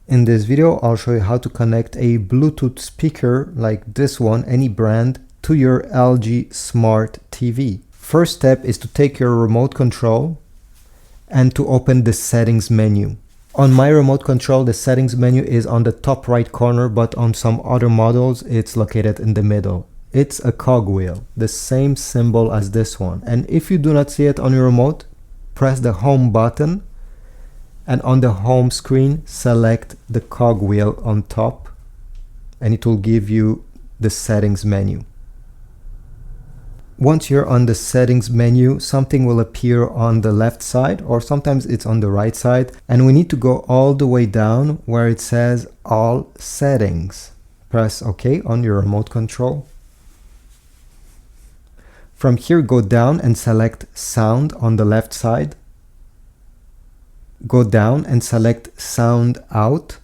In this video, I'll show you how to connect a Bluetooth speaker like this one, any brand, to your LG Smart TV. First step is to take your remote control and to open the settings menu. On my remote control, the settings menu is on the top right corner, but on some other models, it's located in the middle. It's a cogwheel, the same symbol as this one. And if you do not see it on your remote, press the home button. And on the home screen, select the cogwheel on top, and it will give you the settings menu. Once you're on the settings menu, something will appear on the left side, or sometimes it's on the right side, and we need to go all the way down where it says all settings. Press OK on your remote control. From here, go down and select sound on the left side. Go down and select sound out.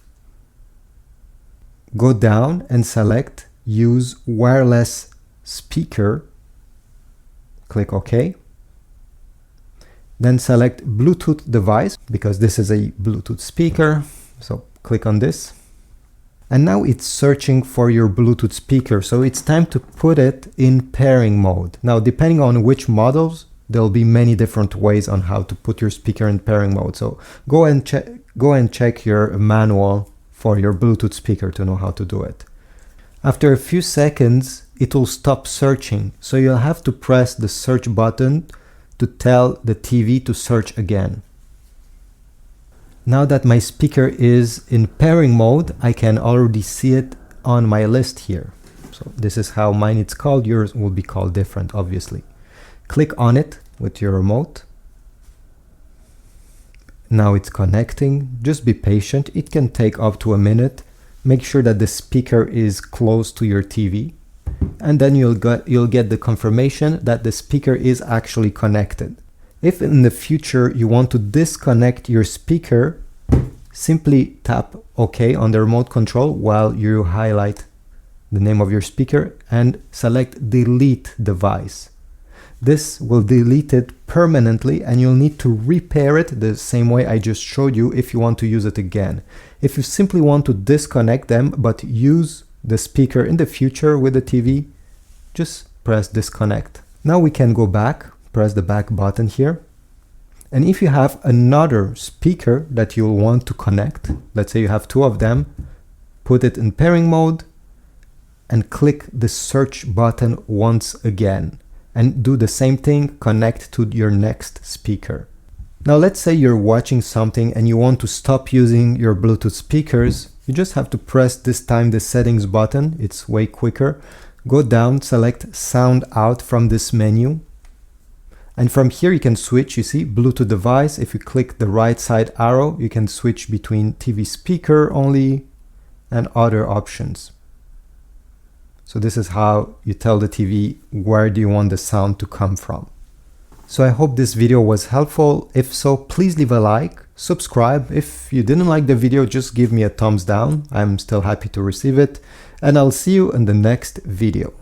Go down and select use wireless speaker. Click OK. Then select Bluetooth device because this is a Bluetooth speaker. So click on this. And now it's searching for your Bluetooth speaker. So it's time to put it in pairing mode. Now, depending on which models, there'll be many different ways on how to put your speaker in pairing mode. So go and check your manual for your Bluetooth speaker to know how to do it. After a few seconds, it will stop searching. So you'll have to press the search button to tell the TV to search again. Now that my speaker is in pairing mode, I can already see it on my list here. So this is how mine is called. Yours will be called different, obviously. Click on it with your remote. Now it's connecting. Just be patient. It can take up to a minute. Make sure that the speaker is close to your TV. And then you'll get the confirmation that the speaker is actually connected. If in the future you want to disconnect your speaker, simply tap OK on the remote control while you highlight the name of your speaker and select delete device. This will delete it permanently and you'll need to repair it the same way I just showed you if you want to use it again. If you simply want to disconnect them but use the speaker in the future with the TV, just press disconnect. Now we can go back, press the back button here. And if you have another speaker that you'll want to connect, let's say you have two of them, put it in pairing mode and click the search button once again. And do the same thing, connect to your next speaker. Now let's say you're watching something and you want to stop using your Bluetooth speakers. You just have to press this time the settings button. It's way quicker. Go down, select sound out from this menu. And from here you can switch, you see, Bluetooth device. If you click the right side arrow, you can switch between TV speaker only and other options. So this is how you tell the TV where do you want the sound to come from. So I hope this video was helpful. If so, please leave a like, subscribe. If you didn't like the video, just give me a thumbs down. I'm still happy to receive it. And I'll see you in the next video.